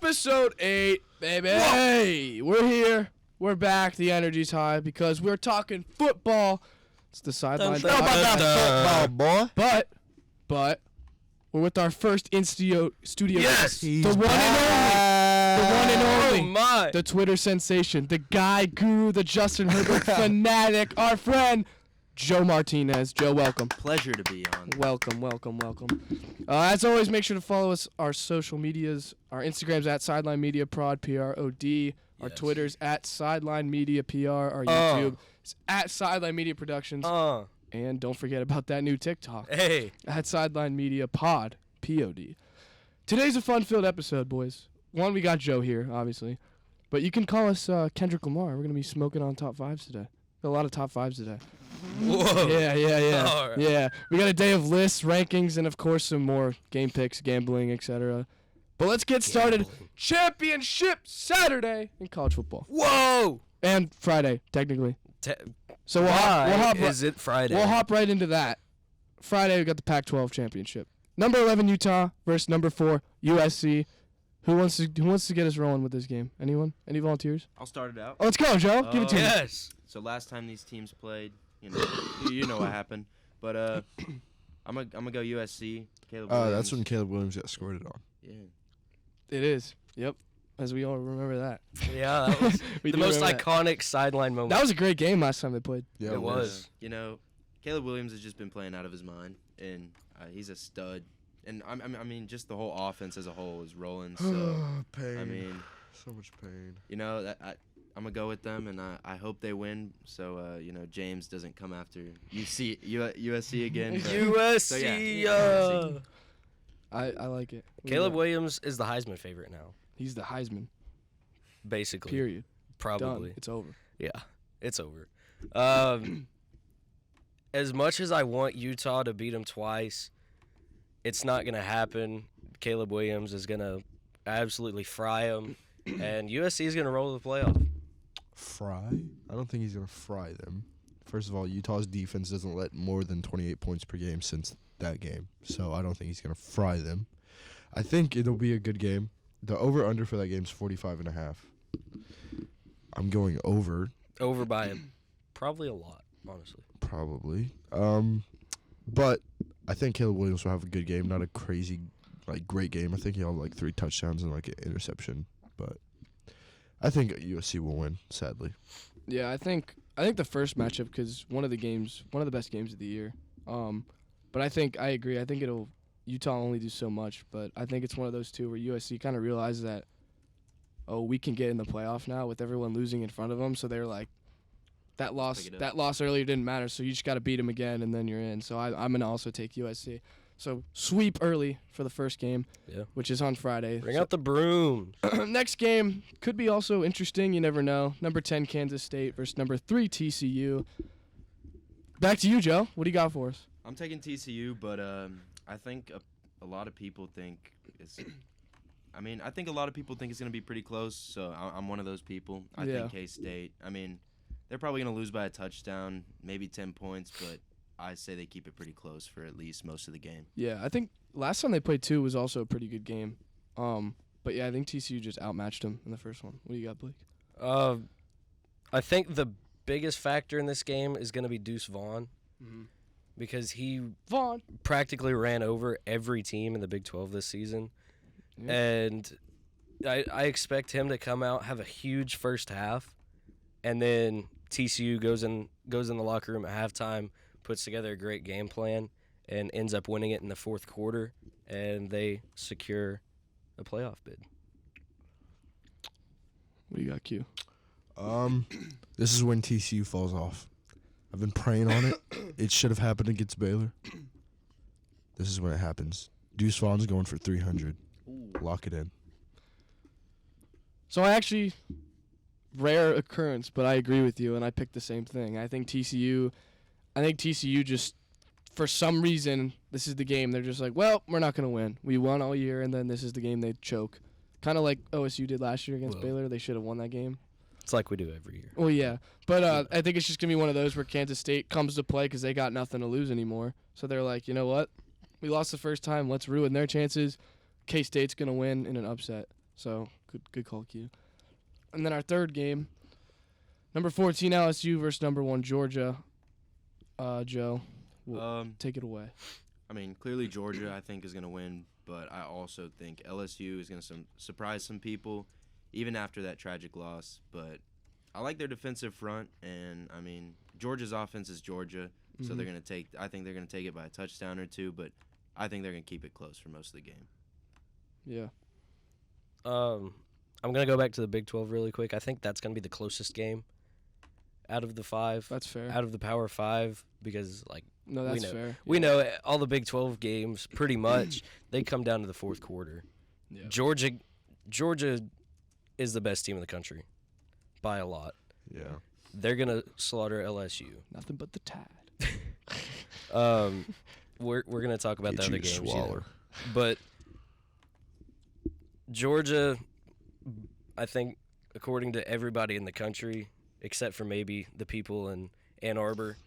Episode 8, baby. Hey, we're here. We're back. The energy's high because we're talking football. It's the Sideline. Football, boy. But we're with our first studio Yes, guest. The one and only. Oh my! The Twitter sensation, the guy guru, the Justin Herbert fanatic, our friend Joe Martinez. Joe, welcome. Pleasure to be on. Welcome. As always, make sure to follow us, our social medias. Our Instagram's at Sideline Media Prod, P-R-O-D. Our Yes. Twitter's at Sideline Media PR. Our YouTube is at Sideline Media Productions. And don't forget about that new TikTok. Hey. At Sideline Media Pod, P-O-D. Today's a fun-filled episode, boys. One, we got Joe here, obviously. But you can call us Kendrick Lamar. We're going to be smoking on top fives today. Got a lot of top fives today. Whoa. Yeah. All right. Yeah. We got a day of lists, rankings, and, of course, some more game picks, gambling, etc. But let's get started. Championship Saturday in college football. Whoa. And Friday, technically. So we'll hop is it Friday? We'll hop right into that. Friday, we got the Pac-12 championship. Number 11 Utah versus number 4 USC. Who wants to get us rolling with this game? Anyone? Any volunteers? I'll start it out. Oh, let's go, Joe. Give it to me. Yes. So last time these teams played, you know what happened. But I'm gonna go USC. Caleb Williams. That's when Caleb Williams got scored it on. Yeah. It is. Yep. As we all remember that. Yeah, that was We the do most remember that. iconic sideline moment. That was a great game last time they played. Yeah, It was. Caleb Williams has just been playing out of his mind, and he's a stud. And I mean, just the whole offense as a whole is rolling. So pain. I mean, so much pain. I'm gonna go with them, and I hope they win. So James doesn't come after USC again. but- USC. So, yeah. I like it. Caleb Williams is the Heisman favorite now, He's the Heisman. basically. Period. Probably. Done. It's over. Yeah, it's over. As much as I want Utah to beat them twice, it's not going to happen. Caleb Williams is going to absolutely fry them, and USC is going to roll the playoff. Fry? I don't think he's going to fry them. First of all, Utah's defense doesn't let more than 28 points per game since that game, so I don't think he's going to fry them. I think it'll be a good game. The over-under for that game is 45.5. I'm going over. Over by probably a lot, honestly. Probably. But I think Caleb Williams will have a good game, not a crazy, great game. I think he'll have 3 touchdowns and an interception. But I think USC will win, sadly. Yeah, I think the first matchup, because one of the best games of the year. But I agree. I think Utah only do so much, but I think it's one of those two where USC kind of realizes that, we can get in the playoff now with everyone losing in front of them. So they're like, that loss earlier didn't matter, so you just got to beat them again, and then you're in. So I'm going to also take USC. So sweep early for the first game, which is on Friday. Bring out the brooms. Next game could be also interesting. You never know. Number 10 Kansas State versus number 3 TCU. Back to you, Joe. What do you got for us? I'm taking TCU, but I think a lot of people think it's. I think a lot of people think it's going to be pretty close, so I'm one of those people. I think K-State. They're probably going to lose by a touchdown, maybe 10 points, but I say they keep it pretty close for at least most of the game. Yeah, I think last time they played 2 was also a pretty good game. But yeah, I think TCU just outmatched them in the first one. What do you got, Blake? I think the biggest factor in this game is going to be Deuce Vaughn, because he practically ran over every team in the Big 12 this season. Yeah. And I expect him to come out, have a huge first half, and then TCU goes in the locker room at halftime, puts together a great game plan, and ends up winning it in the fourth quarter, and they secure a playoff bid. What do you got, Q? This is when TCU falls off. I've been praying on it. It should have happened against Baylor. This is when it happens. Deuce Vaughn's going for 300. Ooh. Lock it in. So rare occurrence, but I agree with you, and I picked the same thing. I think TCU just, for some reason, this is the game. They're just like, well, we're not going to win. We won all year, and then this is the game they choke. Kind of like OSU did last year against Baylor. They should have won that game. It's like we do every year. Well, yeah. But I think it's just going to be one of those where Kansas State comes to play because they got nothing to lose anymore. So they're like, you know what? We lost the first time. Let's ruin their chances. K-State's going to win in an upset. So good call, Q. And then our third game, number 14 LSU versus number 1 Georgia. Joe, take it away. I mean, clearly Georgia, I think, is going to win, but I also think LSU is going to surprise some people, even after that tragic loss. But I like their defensive front, and, I mean, Georgia's offense is Georgia, so they're going to I think they're going to take it by a touchdown or two, but I think they're going to keep it close for most of the game. Yeah. I'm going to go back to the Big 12 really quick. I think that's going to be the closest game out of the 5. That's fair. Out of the Power 5 because, like, No, that's fair. we know all the Big 12 games, pretty much, they come down to the fourth quarter. Yeah. Georgia is the best team in the country by a lot. Yeah. They're going to slaughter LSU. Nothing but the Tide. We're going to talk about Get the other you, games. Swaller. But Georgia, I think, according to everybody in the country, except for maybe the people in Ann Arbor,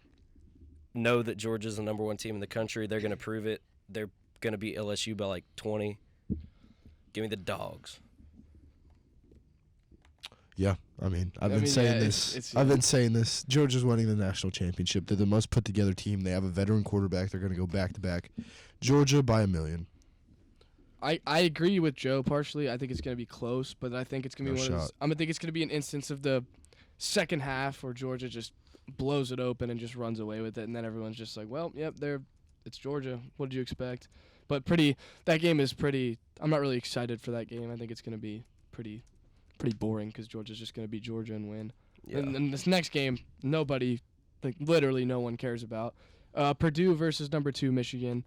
know that Georgia's the number 1 team in the country. They're going to prove it. They're going to beat LSU by like 20. Give me the Dogs. Yeah, I mean, I've been saying this. Georgia's winning the national championship. They're the most put together team. They have a veteran quarterback. They're going to go back to back. Georgia by 1 million. I agree with Joe partially. I think it's going to be close, but I think it's going to be I think it's going to be an instance of the second half where Georgia just blows it open and just runs away with it, and then everyone's just like, well, yep, it's Georgia. What did you expect? But that game is pretty. I'm not really excited for that game. I think it's going to be pretty boring because Georgia's just going to beat Georgia and win. Yeah. And then this next game, literally no one cares about. Purdue versus number 2 Michigan.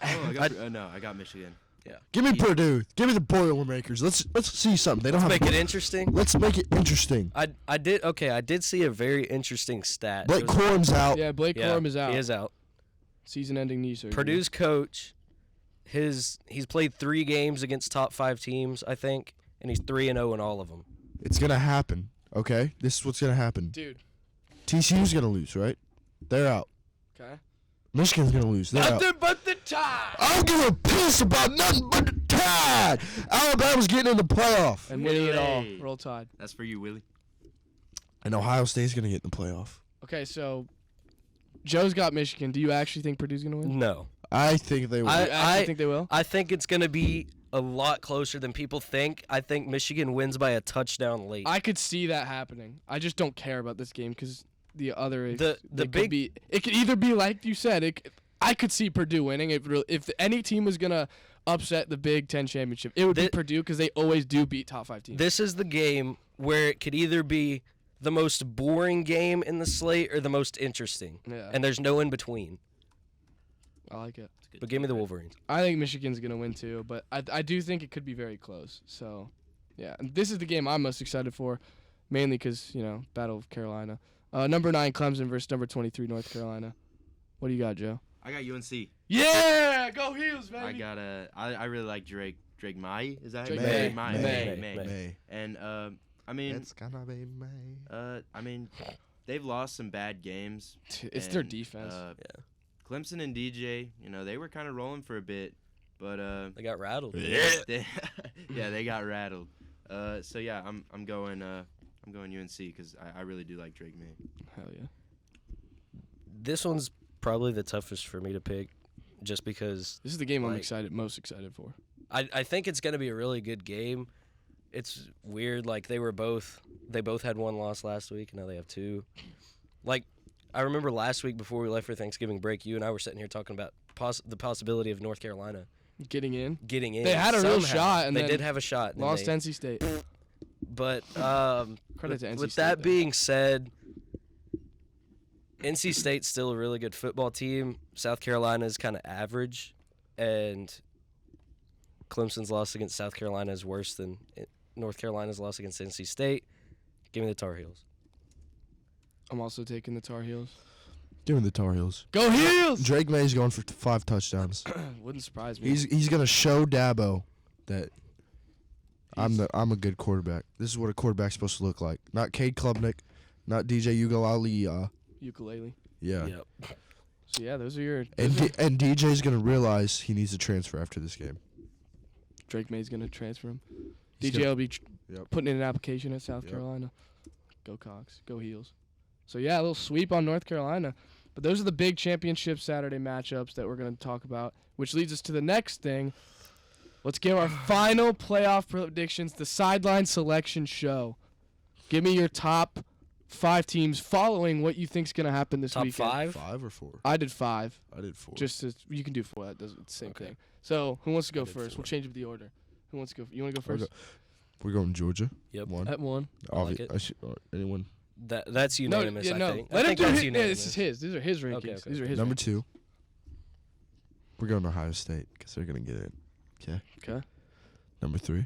I got Michigan. Yeah. Give me Purdue. Give me the Boilermakers. Let's see something. They don't Let's have make it interesting. Let's make it interesting. I did see a very interesting stat. Blake Corum's out. Yeah, Blake Corum is out. He is out. Season-ending knee surgery. Purdue's coach, he's played 3 games against top 5 teams, I think, and he's 3-0 in all of them. It's gonna happen. Okay, this is what's gonna happen. Dude. TCU's gonna lose, right? They're out. Okay. Michigan's gonna lose. They're out. Nothing but the Tide. I don't give a piss about nothing but the Tide. Alabama's getting in the playoff. And winning it all. Willie. Roll Tide. That's for you, Willie. And Ohio State's gonna get in the playoff. Okay, so Joe's got Michigan. Do you actually think Purdue's going to win? No. I think they will. I think they will. I think it's going to be a lot closer than people think. I think Michigan wins by a touchdown late. I could see that happening. I just don't care about this game because the other The it big- could be, it could either be like you said. I could see Purdue winning if any team was gonna upset the Big Ten championship. It would be Purdue because they always do beat top 5 teams. This is the game where it could either be the most boring game in the slate or the most interesting, Yeah, and there's no in between. I like it. But give me the Wolverines. I think Michigan's gonna win too, but I do think it could be very close. So, yeah, and this is the game I'm most excited for, mainly because Battle of Carolina. Number 9 Clemson versus number 23 North Carolina. What do you got, Joe? I got UNC. Yeah, go Heels, baby. I got I really like Drake May. Is that Drake him? May. May. And I mean, It's gonna be May. I mean, they've lost some bad games. It's their defense. Clemson and DJ, they were kind of rolling for a bit, but They got rattled. they got rattled. So yeah, I'm going UNC because I really do like Drake May. Hell yeah. This one's probably the toughest for me to pick, just because This is the game I'm most excited for. I think it's going to be a really good game. It's weird, like they both had 1 loss last week, and now they have 2. Like, I remember last week before we left for Thanksgiving break, you and I were sitting here talking about the possibility of North Carolina Getting in. They had a real shot, and they then did have a shot. Lost to NC State. But Credit to NC with State, that though. being said, NC State's still a really good football team. South Carolina is kind of average, and Clemson's loss against South Carolina is worse than North Carolina's loss against NC State. Give me the Tar Heels. I'm also taking the Tar Heels. Give me the Tar Heels. Go Heels! Drake May's going for 5 touchdowns. Wouldn't surprise me. He's gonna show Dabo that I'm a good quarterback. This is what a quarterback's supposed to look like. Not Cade Klubnik, not DJ Ugalali. Ukulele. Yeah. Yep. So yeah, those are your. And DJ's gonna realize he needs to transfer after this game. Drake May's going to transfer him. He's DJ will be Yep. putting in an application at South Yep. Carolina. Go Cox. Go Heels. So, yeah, a little sweep on North Carolina. But those are the big championship Saturday matchups that we're going to talk about, which leads us to the next thing. Let's give our final playoff predictions, the Sideline Selection Show. Give me your top 5 teams following what you think's going to happen this Top weekend. 5? 5 or 4? I did 5. I did 4. You can do 4. That does it's the same Okay. thing. So, who wants to go I did first? 4. We'll change up the order. Who wants to go? You want to go I'll first? We're going Georgia. Yep. 1. At 1. I like it. Anyone? That's unanimous, I think. Let I him think do that's his. Yeah, unanimous. this is his. These are his rankings. Okay. These are his Number rankings. 2. We're going Ohio State because they're going to get in. Okay. Okay. Number 3.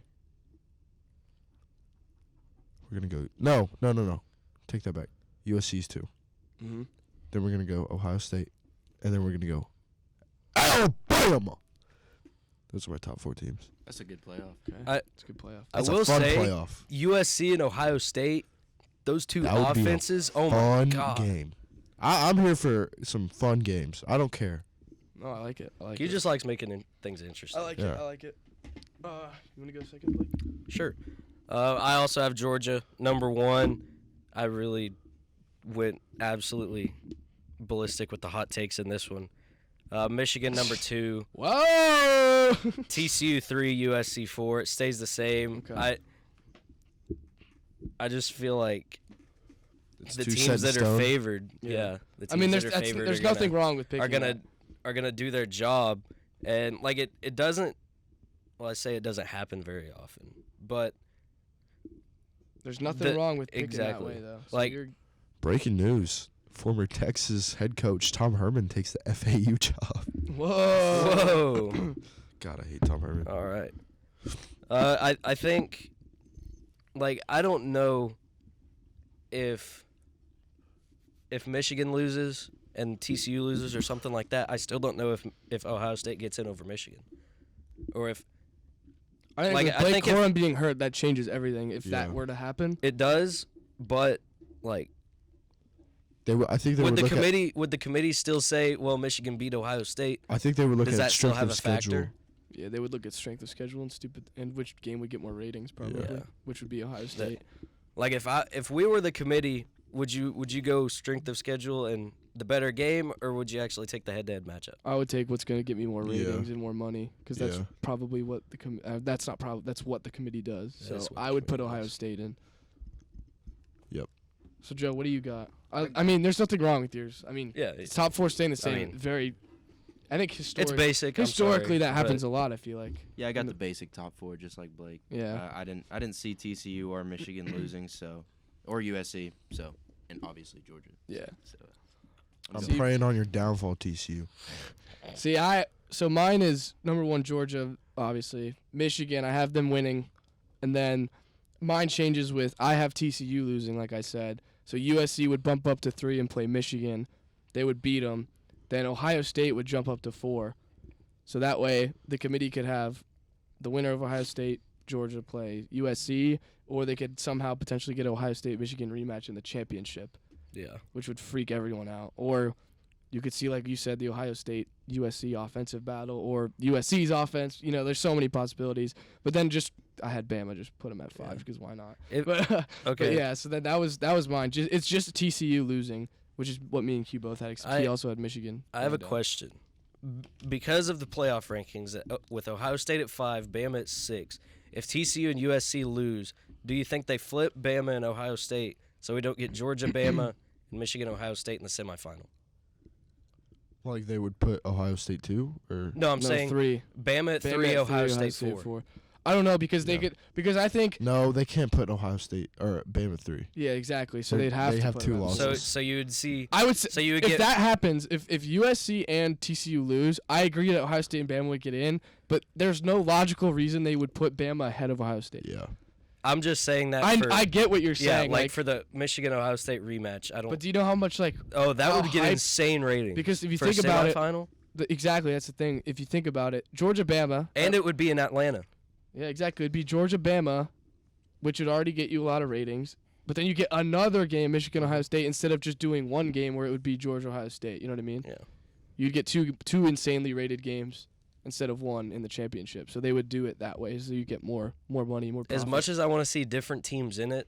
We're going to go. No. Take that back. USC's 2. Mm-hmm. Then we're going to go Ohio State. And then we're going to go Alabama. Those are my top 4 teams. That's a good playoff. Okay. It's a good playoff. I It's will a fun say playoff. USC and Ohio State, those two That would be a offenses, oh my Fun God. game. I'm here for some fun games. I don't care. No, I like it. I like He it. just likes making things interesting. I like Yeah. it. I like it. You want to go second, Blake? Sure. I also have Georgia, number 1. I really went absolutely ballistic with the hot takes in this one. Michigan, number 2. Whoa! TCU 3, USC 4. It stays the same. Okay. I just feel like It's the too set teams in that are stone. favored, Yeah. the teams I mean, that are favored there's are nothing gonna, wrong with picking are gonna that. are gonna do their job, and like it doesn't. Well, I say it doesn't happen very often, but There's nothing wrong with picking exactly. that way, though. So Like- you're, Breaking news. Former Texas head coach Tom Herman takes the FAU job. whoa. whoa. God, I hate Tom Herman. All right. I think, like, I don't know if Michigan loses and TCU loses or something like that. I still don't know if Ohio State gets in over Michigan, or if I think Like, with I Blake think if- Corum being hurt, that changes everything. If that Yeah. were to happen, it does. But like, I think they would would the look committee still say, well, Michigan beat Ohio State? I think they would look Does at that still strength have of a schedule. factor? yeah, they would look at strength of schedule and which game would get more ratings, probably, Yeah. which would be Ohio State. Like, if we were the committee, would you go strength of schedule and the better game, or would you actually take the head-to-head matchup? I would take what's going to get me more Yeah. ratings and more money because that's Yeah. probably what that's what the committee does. That So is what I the would put committee Ohio does. State in. Yep. So Joe, what do you got? I mean, there's nothing wrong with yours. I mean, Yeah, it's top 4 staying the same. mean, I think it's historically basic. I'm historically sorry, that happens but a lot. I feel like. Yeah, I In got the- the basic top 4 just like Blake. Yeah. I didn't see TCU or Michigan losing, so or USC, so and obviously Georgia. Yeah. So I'm See- praying on your downfall, TCU. See, so mine is number 1 Georgia, obviously. Michigan, I have them winning, and then mine changes with I have TCU losing, like I said. So USC would bump up to 3 and play Michigan. They would beat them. Then Ohio State would jump up to 4. So that way the committee could have the winner of Ohio State, Georgia play USC, or they could somehow potentially get Ohio State Michigan rematch in the championship, yeah, which would freak everyone out. Or you could see, like you said, the Ohio State USC offensive battle or USC's offense. You know, there's so many possibilities. But then I had Bama just put them at 5 Yeah. because why not? It- But, okay. but yeah, so that was mine. It's just TCU losing, which is what me and Q both had. Except he also had Michigan. I have a And, question. Because of the playoff rankings, with Ohio State at 5, Bama at 6, if TCU and USC lose, do you think they flip Bama and Ohio State so we don't get Georgia, Bama, and Michigan, Ohio State in the semifinal? Like they would put Ohio State 2 or No, I'm no, saying 3. Bama at 3, Ohio State 4. I don't know because they Yeah. could I think no, they can't put Ohio State or Bama 3. yeah, exactly. So They- they'd have they to have put 2 them at losses. So you would see. I would say So you would if get. that happens, if USC and TCU lose, I agree that Ohio State and Bama would get in, but there's no logical reason they would put Bama ahead of Ohio State. Yeah. I'm just saying that. I get what you're yeah, saying, like for the Michigan Ohio State rematch. I don't. but do you know how much like Oh, that how would get hype- insane ratings. because if you for think a about it, semifinal, exactly that's the thing. If you think about it, Georgia Bama, and it would be in Atlanta. yeah, exactly, it'd be Georgia Bama, which would already get you a lot of ratings. But then you get another game, Michigan Ohio State, instead of just doing one game where it would be Georgia Ohio State. You know what I mean? Yeah. You'd get two insanely rated games instead of one in the championship. So they would do it that way, so you get more money, more profit. As much as I want to see different teams in it,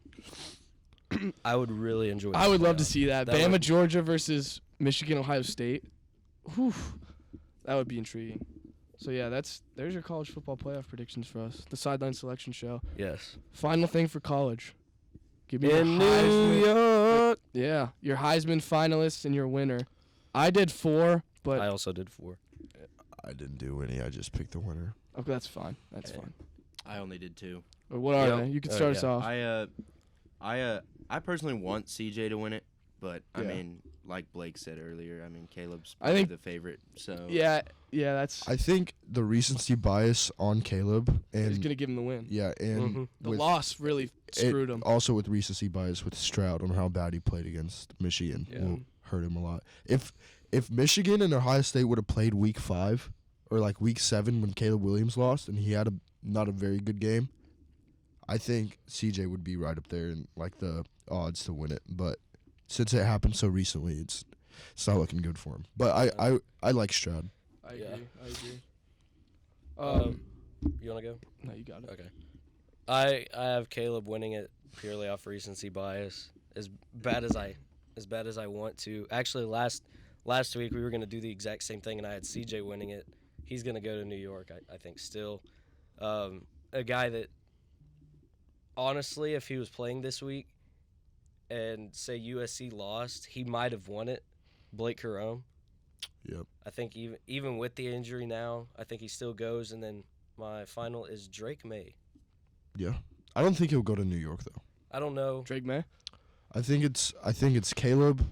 I would really enjoy. I would love to see that. That Bama, would- Georgia versus Michigan, Ohio State. Whew, that would be intriguing. So yeah, there's your college football playoff predictions for us. The Sideline Selection Show. Yes. Final thing for college. Give me In your Heisman. New York. Yeah, your Heisman finalists and your winner. I did 4, but I also did 4. I didn't do any. I just picked the winner. okay, that's fine. That's Yeah. fine. I only did 2. Or what are Yep. they? You can Oh, start us yeah. off. I personally want CJ to win it, but I Yeah. mean, like Blake said earlier, I mean Caleb's I think- the favorite. So Yeah, that's. I think the recency bias on Caleb He's and gonna give him the win. yeah, and Mhm. The with loss really screwed him. also with recency bias with Stroud on how bad he played against Michigan Yeah. will hurt him a lot. If Michigan and Ohio State would have played week 5 or like week 7 when Caleb Williams lost and he had not a very good game, I think CJ would be right up there in like the odds to win it. But since it happened so recently, it's not looking good for him. But I like Stroud. I Yeah. agree. You want to go? No, you got it. Okay. I have Caleb winning it purely off recency bias. As bad as I want to. Actually, last week we were gonna do the exact same thing, and I had CJ winning it. He's gonna go to New York, I think. Still, a guy that honestly, if he was playing this week, and say USC lost, he might have won it. Blake Jerome. Yep. I think even with the injury now, I think he still goes. And then my final is Drake May. Yeah. I don't think he'll go to New York though. I don't know. Drake May, I think it's Caleb,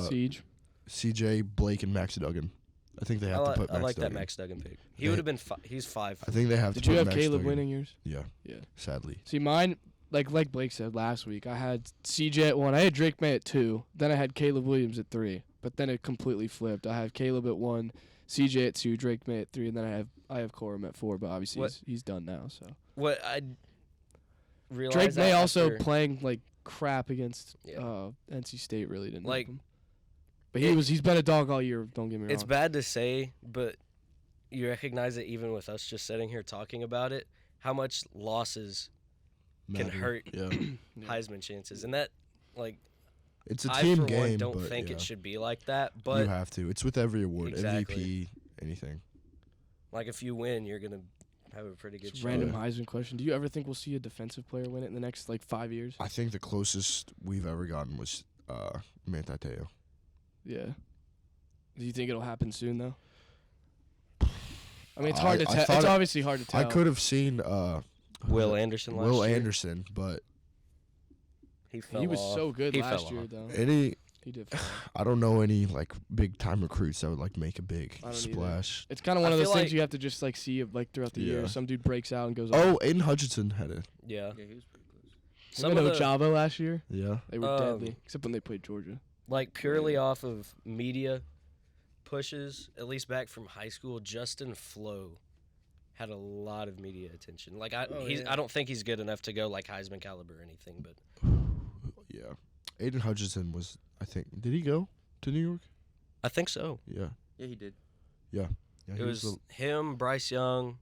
Siege. CJ, Blake, and Max Duggan. I think they have to put I Max like Duggan. that Max Duggan pick. He They- would have been. He's 5. I think they have Did to you put have Max Caleb Duggan. winning yours? Yeah. Yeah. Sadly. See, mine, like Blake said last week, I had CJ at 1. I had Drake May at 2. Then I had Caleb Williams at 3. But then it completely flipped. I have Caleb at 1, CJ at 2, Drake May at 3, and then I have Corum at 4. But obviously he's done now. So What I realized Drake May also after- playing like crap against Yeah. NC State really didn't Like, help him. But he's been a dog all year. Don't get me wrong. It's bad to say, but you recognize it even with us just sitting here talking about it. How much losses can Matter. hurt Yeah. Yeah. Heisman chances, and that like It's a I team for game, one don't but think yeah. it should be like that. You But have to. It's with every award, Exactly. MVP, anything. like if you win, you're gonna have a pretty good It's a shot. random Heisman question. Do you ever think we'll see a defensive player win it in the next 5 years? I think the closest we've ever gotten was Manti Te'o. Yeah. Do you think it'll happen soon though? I mean, it's I- hard to I tell. thought It's it- obviously hard to tell. I could have seen Will Anderson last Will year. Anderson, but He fell He was off. so good He last fell year, off. though. any He did. fall. I don't know any like big time recruits that would like make a big I don't either. splash. It's kind of one I of those feel things like- you have to just see throughout the year. Yeah. Some dude breaks out and goes. Oh, Aiden Hutchinson had it. Yeah. Yeah, he was pretty close. Some Remember of the Ojabo last year? Yeah. They were deadly, except when they played Georgia. like purely off of media pushes, at least back from high school, Justin Flo had a lot of media attention. Like I don't think he's good enough to go like Heisman caliber or anything, but Yeah. Aiden Hutchinson was, I think, did he go to New York? I think so. Yeah. Yeah, he did. Yeah, It he was the- him, Bryce Young,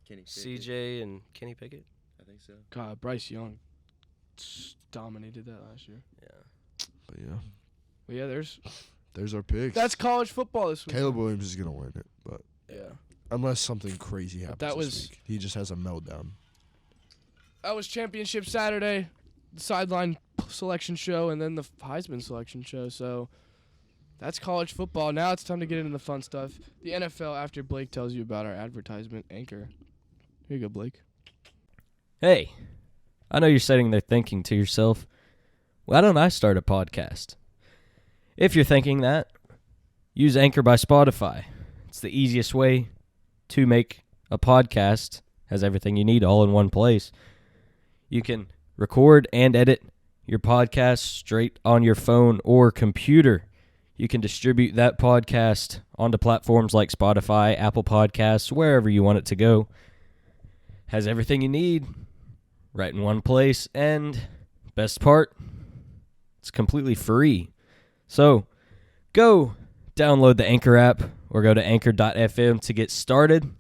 Kenny Pickett, CJ, and Kenny Pickett. I think so. God, Bryce Young dominated that last year. Yeah. but yeah. But yeah, There's our picks. that's college football this week. Caleb Williams is gonna win it, but Yeah. unless something crazy happens that this was- week. He just has a meltdown. That was Championship Saturday, the Sideline Selection Show, and then the Heisman Selection Show. So that's college football. Now it's time to get into the fun stuff. The NFL after Blake tells you about our advertisement anchor. Here you go, Blake. Hey, I know you're sitting there thinking to yourself, why don't I start a podcast? If you're thinking that, use Anchor by Spotify. It's the easiest way to make a podcast. Has everything you need all in one place. You can record and edit your podcast straight on your phone or computer. You can distribute that podcast onto platforms like Spotify, Apple Podcasts, wherever you want it to go. Has everything you need right in one place, and best part, it's completely free. So go download the Anchor app or go to anchor.fm to get started.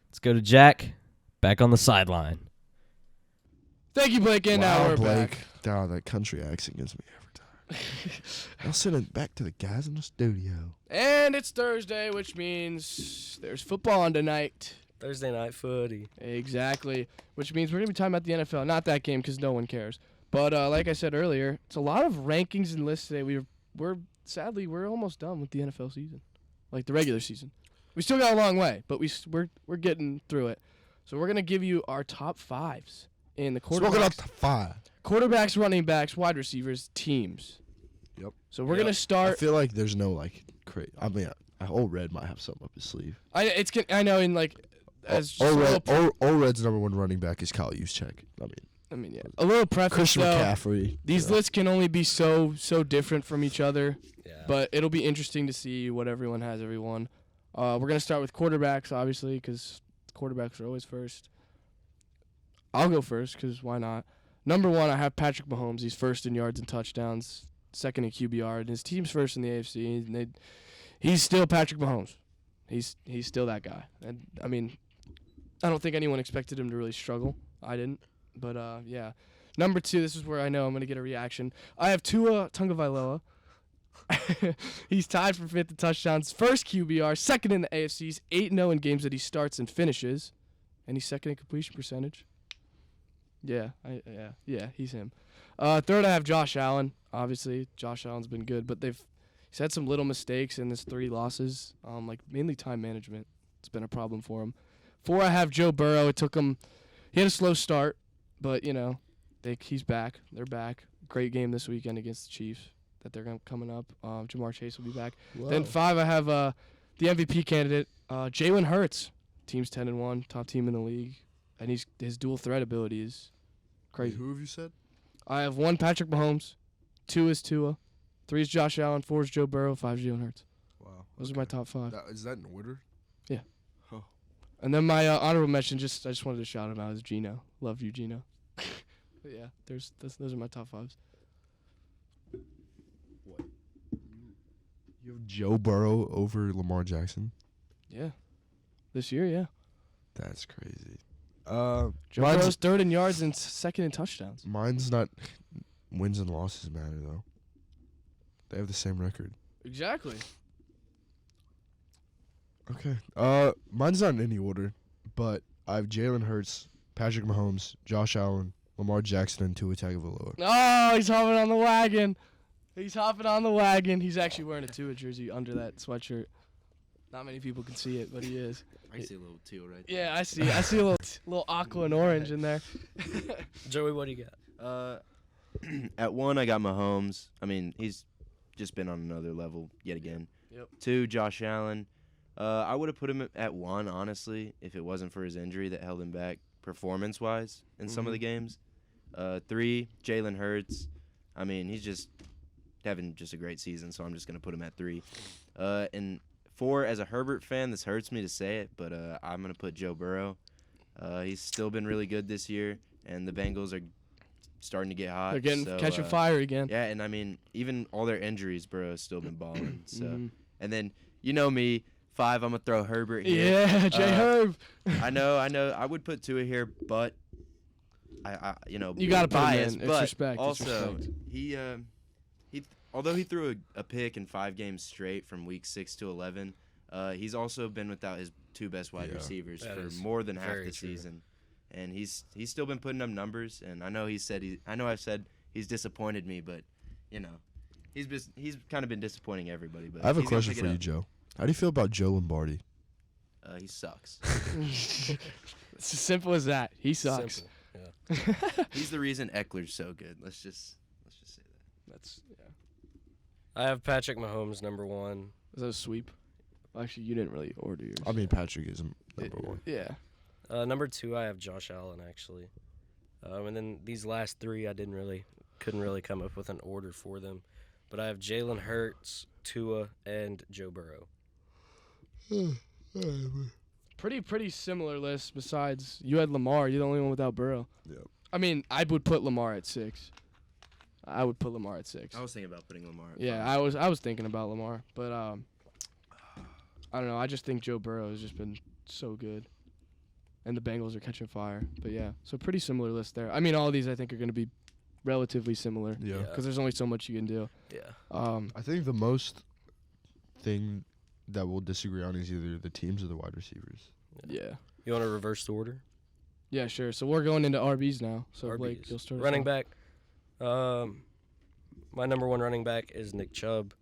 Let's go to Jack, back on the sideline. Thank you, Blake. And now we're Blake. back. Wow, that country accent gets me every time. I'll send it back to the guys in the studio. And it's Thursday, which means there's football on tonight. Thursday night footy. Exactly. Which means we're going to be talking about the NFL. Not that game because no one cares. But like I said earlier, it's a lot of rankings and lists today. Sadly, we're almost done with the NFL season, like the regular season. We still got a long way, but we're getting through it. So we're going to give you our top fives in the Smoking up quarterbacks, to 5. quarterbacks, running backs, wide receivers, teams. Yep. So we're going to start. I feel like there's no, like, I mean, old Red might have something up his sleeve. I know, in like, as Old Red's number 1 running back is Kyle Juszczyk. Yeah. A little preface, Christian though. McCaffrey. These lists can only be so different from each other, Yeah. but it'll be interesting to see what everyone has. We're going to start with quarterbacks, obviously, because quarterbacks are always first. I'll go first because why not? Number 1, I have Patrick Mahomes. He's first in yards and touchdowns, second in QBR, and his team's first in the AFC. And he's still Patrick Mahomes. He's still that guy. And I mean, I don't think anyone expected him to really struggle. I didn't. But, yeah. Number 2, this is where I know I'm going to get a reaction. I have Tua Tagovailoa. He's tied for 5th in touchdowns, first QBR, second in the AFC. He's 8-0 in games that he starts and finishes. And he's second in completion percentage. Yeah, he's him. Third, I have Josh Allen. Obviously, Josh Allen's been good, but he's had some little mistakes in his 3 losses, like mainly time management. It's been a problem for him. 4, I have Joe Burrow. He had a slow start. But, he's back. They're back. Great game this weekend against the Chiefs that they're coming up. Jamar Chase will be back. Whoa. Then 5, I have the MVP candidate, Jalen Hurts. Team's 10-1, top team in the league. And his dual threat ability is crazy. Who have you said? I have 1, Patrick Mahomes. 2 is Tua. 3 is Josh Allen. 4 is Joe Burrow. 5 is Jalen Hurts. Wow. Those are my top 5. Is that in order? Yeah. Oh. And then my honorable mention, I just wanted to shout him out, is Gino. Love you, Gino. But yeah, those are my top 5s. What? You have Joe Burrow over Lamar Jackson? Yeah. This year, yeah. That's crazy. Joe Burrow's 3rd in yards and 2nd in touchdowns. Mine's not wins and losses matter, though. They have the same record. Exactly. Okay. Mine's not in any order, but I have Jalen Hurts, Patrick Mahomes, Josh Allen, Lamar Jackson, and Tua Tagovailoa. Oh, he's hopping on the wagon. He's actually wearing a Tua jersey under that sweatshirt. Not many people can see it, but he is. I see a little teal right there. Yeah, I see a little aqua and orange in there. Joey, what do you got? At 1, I got Mahomes. I mean, he's just been on another level yet again. Yep. 2, Josh Allen. I would have put him at 1, honestly, if it wasn't for his injury that held him back performance-wise in some of the games. 3, Jalen Hurts. I mean, he's just having just a great season, so I'm just going to put him at 3. And 4, as a Herbert fan, this hurts me to say it, but I'm going to put Joe Burrow. He's still been really good this year, and the Bengals are starting to get hot. They're catching fire again. Yeah, and I mean, even all their injuries, Burrow's still been balling. So, and then me, 5, I'm gonna throw Herbert here. Yeah, Herb. I know. I would put Tua here, but you gotta put him bias. in. It's But respect. It's also, respect. he although he threw a pick in 5 games straight from week 6 to 11, he's also been without his 2 best wide receivers That for is more than half very the true. season, and he's still been putting up numbers. And I know I've said he's disappointed me, but he's kind of been disappointing everybody. But I have a he's gonna question pick for it you, up. Joe. How do you feel about Joe Lombardi? He sucks. It's as simple as that. He sucks. Simple. Yeah. He's the reason Eckler's so good. Let's just say that. That's I have Patrick Mahomes number 1. Is that a sweep? Well, actually, you didn't really order yours. I mean, Patrick is number 1. Yeah. Number 2, I have Josh Allen actually. And then these last 3, couldn't really come up with an order for them. But I have Jalen Hurts, Tua, and Joe Burrow. Pretty similar list. Besides, you had Lamar. You're the only one without Burrow. Yep. I mean, I would put Lamar at 6. I would put Lamar at 6. I was thinking about putting Lamar. At Yeah, 5. I was thinking about Lamar, but I don't know. I just think Joe Burrow has just been so good. And the Bengals are catching fire. But, yeah, so pretty similar list there. I mean, all of these I think are going to be relatively similar. Yeah. Because there's only so much you can do. Yeah. I think the most thing that we'll disagree on is either the teams or the wide receivers. Yeah. You want to reverse the order? Yeah, sure. So we're going into RBs now. So, Blake, RBs. you'll start us Running off. back. My number one running back is Nick Chubb.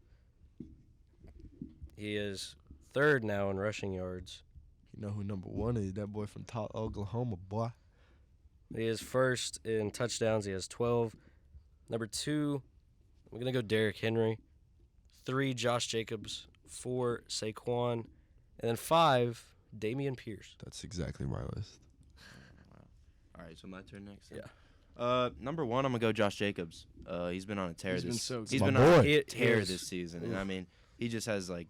He is third now in rushing yards. You know who number 1 is? That boy from Oklahoma, boy. He is first in touchdowns. He has 12. Number 2, I'm going to go Derrick Henry. 3, Josh Jacobs. 4, Saquon. And then 5, Damian Pierce. That's exactly my list. All right, so my turn next. Then. Yeah. Number 1, I'm gonna go Josh Jacobs. He's been on a tear. He's been so He's good. been My on boy. a tear Yes. this season, and I mean, he just has like,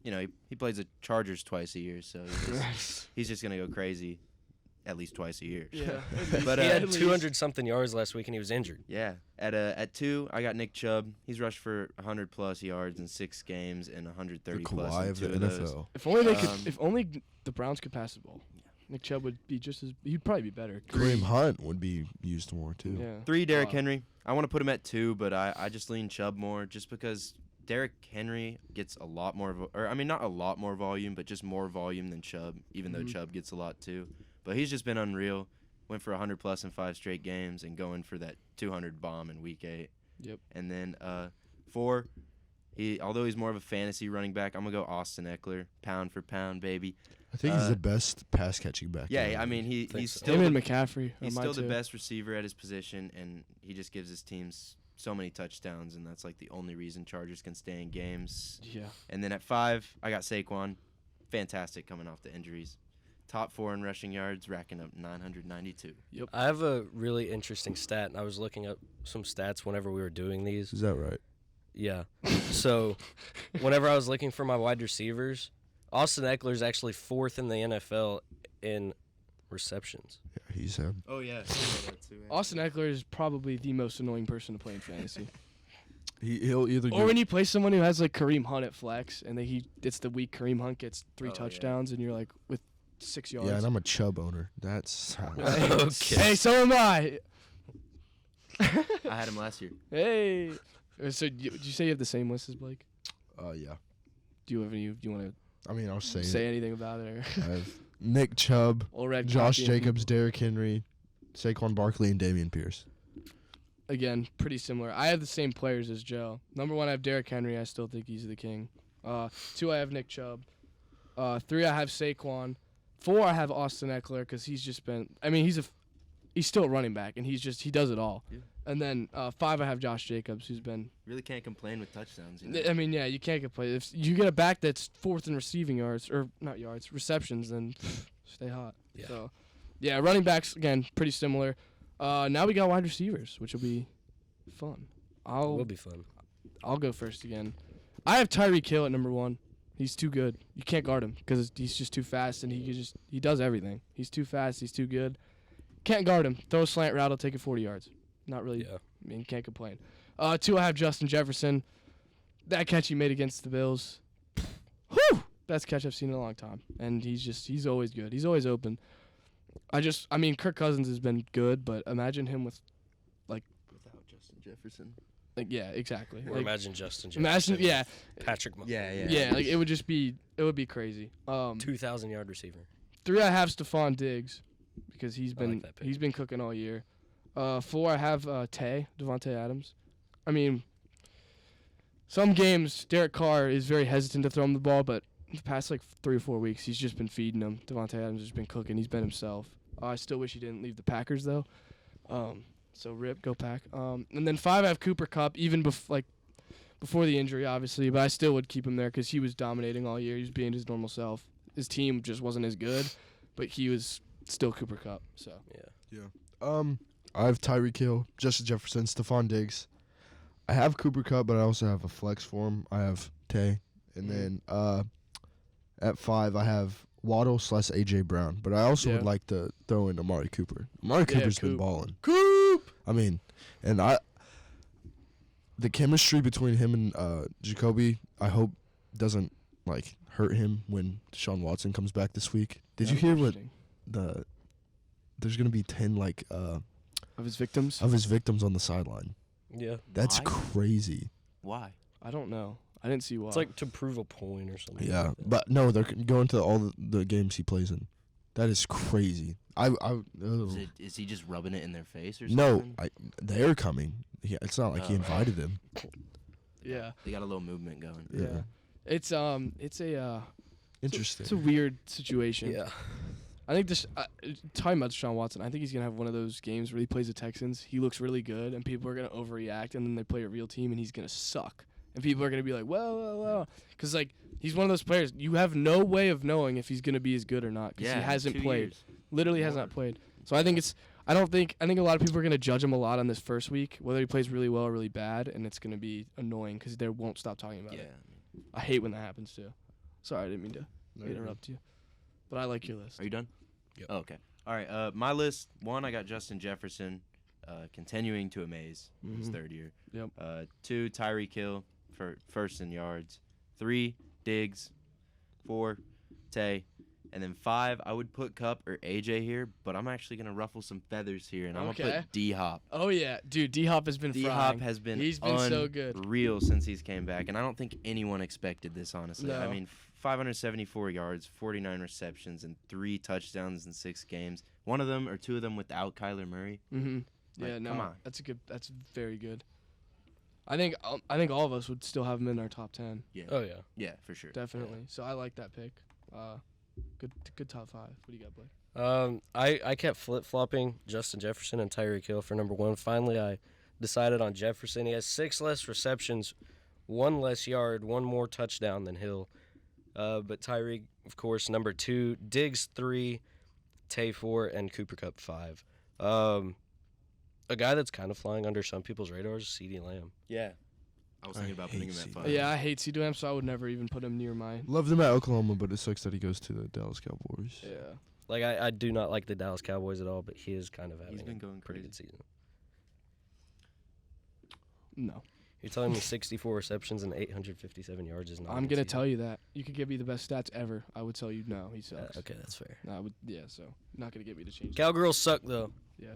he plays the Chargers twice a year, so he's just gonna go crazy, at least twice a year. Yeah. But He at had least- 200-something yards last week, and he was injured. Yeah. At 2, I got Nick Chubb. He's rushed for 100+ yards in 6 games and The 130+ Kawhi in of 2 the of those. NFL. If only they could. Um, If only the Browns could pass the ball. Nick Chubb would be just as. He'd probably be better. Kareem Hunt would be used more, too. Yeah. 3, Derrick Wow. Henry. I want to put him at 2, but I just lean Chubb more just because Derrick Henry gets a lot more, not a lot more volume, but just more volume than Chubb, even though Mhm. Chubb gets a lot too. But he's just been unreal. Went for 100+ in 5 straight games and going for that 200 bomb in week 8. Yep. And then 4, although he's more of a fantasy running back, I'm going to go Austin Eckler, pound for pound, baby. I think he's Uh, the best pass catching back. Yeah, in the I mean, league. he's so. still Him the, and McCaffrey. he's are still mine the too. best receiver at his position, and he just gives his teams so many touchdowns, and that's like the only reason Chargers can stay in games. Yeah. And then at 5, I got Saquon. Fantastic coming off the injuries. Top 4 in rushing yards, racking up 992. I have a really interesting stat, and I was looking up some stats whenever we were doing these. Is that right? Yeah. So, whenever I was looking for my wide receivers, Austin Eckler is actually 4th in the NFL in receptions. Yeah, he's him. Oh, yeah. Austin Eckler is probably the most annoying person to play in fantasy. He'll either Or when you play someone who has like Kareem Hunt at flex, and it's the week Kareem Hunt gets 3 Oh, yeah. touchdowns, and you're like with 6 yards. yeah, and I'm a Chubb owner. That's Okay. Hey, so am I. I had him last year. Hey. So did you say you have the same list as Blake? yeah. Do you have any? Do you want I mean, I'll say to it. say anything about it? Or I have Nick Chubb, Old Red Josh copying Jacobs, Derrick Henry, Saquon Barkley, and Damian Pierce. Again, pretty similar. I have the same players as Joe. Number 1, I have Derrick Henry. I still think he's the king. 2, I have Nick Chubb. 3, I have Saquon. 4, I have Austin Eckler because he's just been. I mean, he's still a running back, and he does it all. Yeah. And then 5, I have Josh Jacobs, who's been. Really can't complain with touchdowns. I mean, yeah, you can't complain. If you get a back that's 4th in receiving yards, or not yards, receptions, then stay hot. Yeah. So, yeah, running backs again pretty similar. Now we got wide receivers, which will be fun. It will be fun. I'll go first again. I have Tyreek Hill at number 1. He's too good. You can't guard him because he's just too fast, and he does everything. He's too fast. He's too good. Can't guard him. Throw a slant route. I'll take it 40 yards. Not really. Yeah. I mean, can't complain. 2, I have Justin Jefferson. That catch he made against the Bills. Whew! Best catch I've seen in a long time. And he's always good. He's always open. I mean, Kirk Cousins has been good, but imagine him with, Without Justin Jefferson. like, yeah, exactly. Or Like, imagine Justin imagine, Jefferson yeah, with Patrick Mahomes. yeah, like, it would be crazy. 2,000-yard receiver. 3, I have Stephon Diggs because he's I like been that pick. he's been cooking all year. 4, I have Devontae Adams. I mean, some games Derek Carr is very hesitant to throw him the ball, but the past like 3 or 4 weeks he's just been feeding him. Devontae Adams has been cooking. He's been himself. I still wish he didn't leave the Packers though. So rip, go Pack. And then 5, I have Cooper Kupp, even before the injury, obviously, but I still would keep him there because he was dominating all year. He was being his normal self. His team just wasn't as good, but he was still Cooper Kupp. So I have Tyreek Hill, Justin Jefferson, Stephon Diggs. I have Cooper Kupp, but I also have a flex for him. I have Tay. And then at 5, I have Waddle / A.J. Brown. But I also would Yeah. like to throw in Amari Cooper. Amari Cooper's been Coop. balling. Coop. I mean, and the chemistry between him and Jacoby, I hope doesn't like hurt him when Deshaun Watson comes back this week. Did you That's hear what interesting. there's gonna be 10 Of his victims? of his victims on the sideline. Yeah. That's Why? crazy. Why? I don't know. I didn't see why. It's like to prove a point or something. Yeah, like that. but no, they're going to all the games he plays in. That is crazy. Is he just rubbing it in their face or No, something? they're coming. It's not like he Oh. invited them. yeah. They got a little movement going. Yeah. It's a Interesting. it's a weird situation. Yeah. I think this talking about Deshaun Watson, I think he's gonna have one of those games where he plays the Texans. He looks really good, and people are gonna overreact, and then they play a real team, and he's gonna suck, and people are gonna be like, well, because like he's one of those players you have no way of knowing if he's gonna be as good or not because Yeah, he hasn't 2 played, years. literally has not played. So I think I think a lot of people are gonna judge him a lot on this first week, whether he plays really well or really bad, and it's gonna be annoying because they won't stop talking about Yeah. it. I hate when that happens too. Sorry, I didn't mean to interrupt you, but I like your list. Are you done? Yep. Oh, okay. All right. My list. 1, I got Justin Jefferson, continuing to amaze in his Mhm. 3rd year. Yep. 2, Tyreek Hill for first in yards. 3, Diggs. 4, Tay. And then 5, I would put Cup or AJ here, but I'm actually gonna ruffle some feathers here, and I'm gonna Okay. put D Hop. Oh yeah, dude, D Hop has been D frying. Hop has been He's been so good. unreal since he's came back, and I don't think anyone expected this. Honestly, I No. mean, 574 yards, 49 receptions, and 3 touchdowns in 6 games. One of them or 2 of them without Kyler Murray. Mm-hmm. Like, Yeah, no, come on. That's very good. I think all of us would still have him in our top 10, Oh yeah. Yeah, for sure. definitely. So I like that pick. Good top 5. What do you got, Blake? I kept flip flopping Justin Jefferson and Tyreek Hill for number 1. Finally, I decided on Jefferson. He has 6 less receptions, 1 less yard, 1 more touchdown than Hill. But Tyreek, of course, number 2. Diggs 3, Tay 4, and Cooper Kupp 5. A guy that's kind of flying under some people's radars, CeeDee Lamb. Yeah. I was thinking about putting him hate at CeeDee. 5. Yeah, I hate C-Lamb, so I would never even put him near mine. Love them at Oklahoma, but it sucks that he goes to the Dallas Cowboys. Yeah. Like, I do not like the Dallas Cowboys at all, but he is kind of having been a going pretty crazy. good season. No. You're telling me 64 receptions and 857 yards is not I'm going to tell you that. You could give me the best stats ever. I would tell you no, he sucks. Okay, that's fair. No, I would, yeah, so not going to get me to change that. Cowgirls suck, though. Yeah.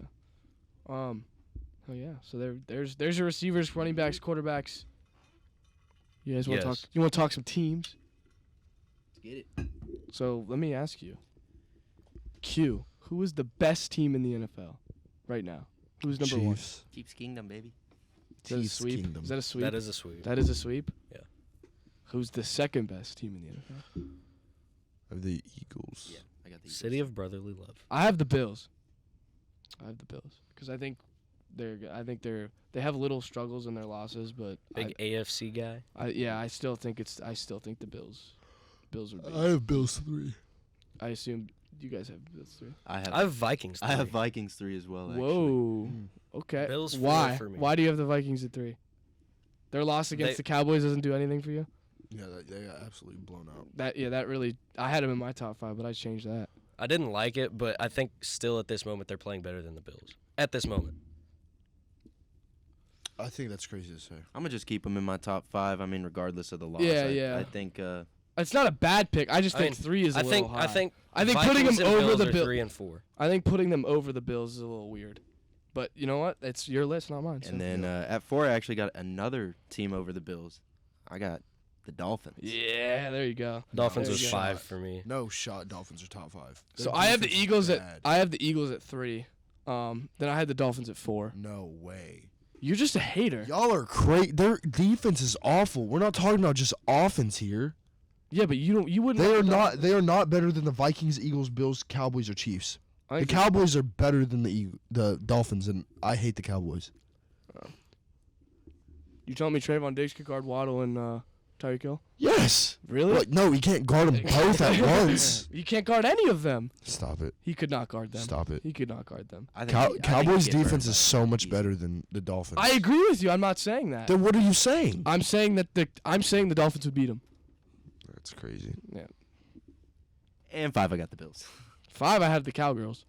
Oh yeah. So there's your receivers, running backs, quarterbacks. You guys want to Yes. talk? You want to talk some teams? Let's get it. So let me ask you, Q, who is the best team in the NFL right now? Who's number one? Chiefs. Keeps Kingdom, baby. Is that a Chiefs sweep? Kingdom. Is that a sweep? That is a sweep. That is a sweep? Yeah. Who's the second best team in the NFL? Of the Eagles. Yeah, I got the City of brotherly love. I have the Bills. Because I think they have little struggles in their losses, but Big AFC guy. I still think the Bills. Bills would be. I have Bills 3. I assume you guys have Bills 3. I have. I have Vikings. I have 3. Vikings 3 as well. Actually. Whoa. Mm. Okay. Bills 4 Why? for me. Why do you have the Vikings at 3? Their loss against the Cowboys doesn't do anything for you? Yeah, they got absolutely blown out. That really. I had them in my top 5, but I changed that. I didn't like it, but I think still at this moment they're playing better than the Bills. At this moment. I think that's crazy to say. I'm gonna just keep them in my top 5. I mean, regardless of the loss. Yeah. I think. It's not a bad pick. I just I think mean, 3 is a little high. I think putting Vikings them and over Bills the are Bills. 3 and 4. I think putting them over the Bills is a little weird. But you know what? It's your list, not mine. So. And then at 4, I actually got another team over the Bills. I got the Dolphins. Yeah, there you go. Dolphins There was you go. 5 for me. No shot. Dolphins are top 5. So Their I have the defense is Eagles bad. at 3. Then I had the Dolphins at 4. No way. You're just a hater. Y'all are crazy. Their defense is awful. We're not talking about just offense here. Yeah, but you wouldn't. They like are the not. They are not better than the Vikings, Eagles, Bills, Cowboys, or Chiefs. I The think Cowboys are better than the Dolphins, and I hate the Cowboys. you telling me Trayvon Diggs could guard Waddle and Tyreek Hill? Yes. Really? What? No, you can't guard them both at once. You can't guard any of them. Stop it. He could not guard them. Stop it. He could not guard them. I think Cow- I think Cowboys he'd get defense burned is by so them. much Easy. better than the Dolphins. I agree with you. I'm not saying that. Then what are you saying? I'm saying that the Dolphins would beat them. That's crazy. Yeah. And 5, I got the Bills. 5, I had the Cowgirls.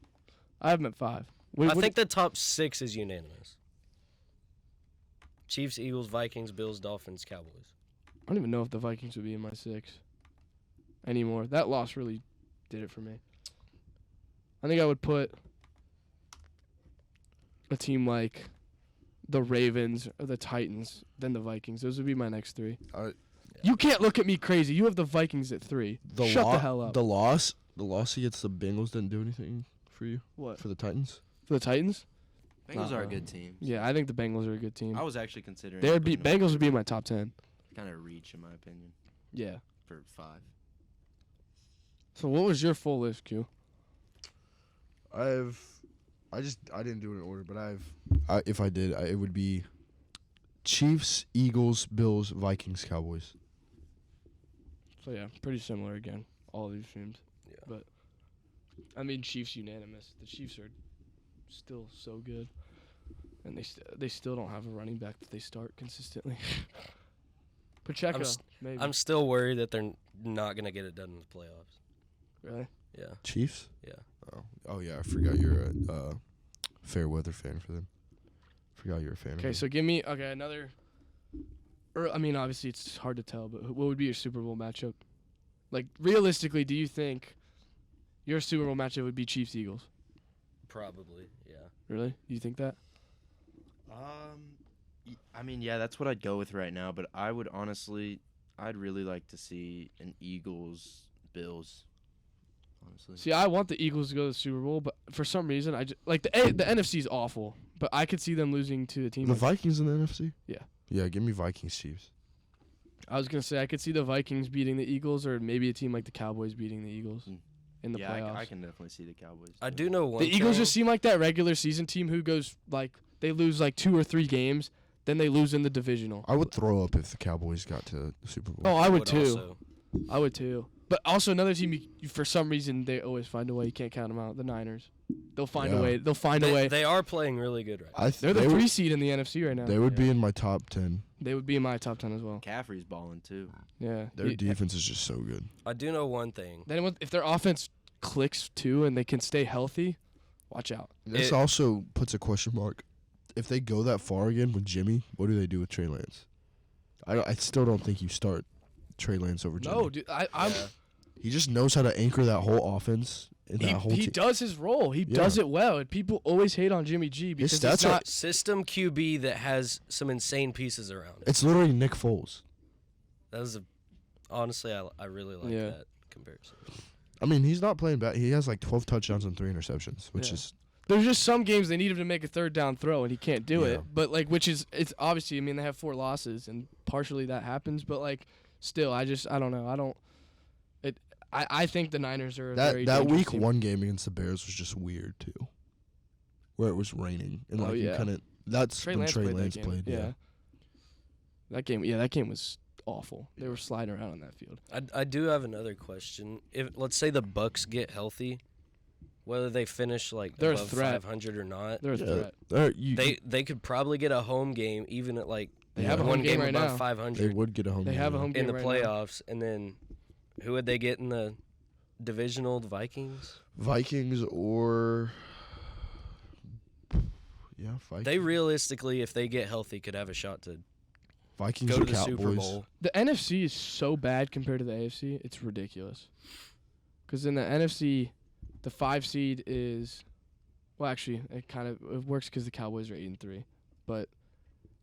I have them at 5. I think the top 6 is unanimous. Chiefs, Eagles, Vikings, Bills, Dolphins, Cowboys. I don't even know if the Vikings would be in my 6. anymore. That loss really did it for me. I think I would put a team like the Ravens or the Titans, then the Vikings. Those would be my next 3. You can't look at me crazy. You have the Vikings at 3. Shut the hell up. The loss against the Bengals didn't do anything for you? What? For the Titans? For the Titans? Bengals are a good team. Yeah, I think the Bengals are a good team. I was actually considering. Bengals would be in my top 10. Kind of reach, in my opinion, Yeah. for 5. So what was your full list, Q? I didn't do it in order, but if I did, it would be Chiefs, Eagles, Bills, Vikings, Cowboys. So yeah, pretty similar again. All these teams. Yeah. But I mean, Chiefs unanimous. The Chiefs are still so good, and they still don't have a running back that they start consistently. Pacheco, maybe. I'm still worried that they're not gonna get it done in the playoffs. Really? Yeah. Chiefs? Yeah. Oh yeah, I forgot you're a fair weather fan for them. Forgot you're a fan. Okay, so give me another. Or I mean, obviously it's hard to tell, but what would be your Super Bowl matchup? Like realistically, do you think your Super Bowl matchup would be Chiefs Eagles? Probably. Yeah. Really? You think that? I mean, yeah, that's what I'd go with right now. But I'd really like to see an Eagles Bills. Honestly. See, I want the Eagles to go to the Super Bowl, but for some reason, the NFC is awful, but I could see them losing to a team. The Vikings in the NFC? Yeah. Yeah, give me Vikings Chiefs. I was gonna say I could see the Vikings beating the Eagles, or maybe a team like the Cowboys beating the Eagles in the playoffs. I can definitely see the Cowboys. I do know one. The Eagles thing. just seem like that regular season team who goes like they lose like 2 or 3 games, then they lose in the divisional. I would throw up if the Cowboys got to the Super Bowl. Oh, I would too. Also. I would too. But also another team, for some reason, they always find a way. You can't count them out. The Niners. They'll find a way. They'll find a way. They are playing really good right now. They're the 3 seed in the NFC right now. They would be in my top 10. They would be in my top 10 as well. McCaffrey's balling too. Yeah. Their defense is just so good. I do know one thing. Then if their offense clicks too and they can stay healthy, watch out. This also puts a question mark. If they go that far again with Jimmy, what do they do with Trey Lance? I still don't think you start Trey Lance over Jimmy. No, dude. He just knows how to anchor that whole offense and that whole He team. does his role. He does it well. And people always hate on Jimmy G because stats it's not. System QB that has some insane pieces around it. It's literally Nick Foles. That was honestly, I really like that comparison. I mean, he's not playing bad. He has like 12 touchdowns and 3 interceptions, which is. There's just some games they need him to make a 3rd down throw and he can't do it. But it's obviously. I mean, they have 4 losses and partially that happens. But still, I don't know. I think the Niners are that week team. 1 game against the Bears was just weird too, where it was raining and you couldn't. That's when Trey Lance played. Yeah. That game was awful. They were sliding around on that field. I do have another question. If let's say the Bucks get healthy, whether they finish they're above 500 or not, they're a threat. They could probably get a home game even at they have a one home game right above now. 500. They would get a home. They have a home game in the right playoffs, and then who would they get in the divisional? The Vikings. Vikings or Vikings. They realistically, if they get healthy, could have a shot to Vikings go or to the Cowboys. Super Bowl. The NFC is so bad compared to the AFC. It's ridiculous. Because in the NFC, the 5 seed is, well, actually, it works because the Cowboys are 8-3, but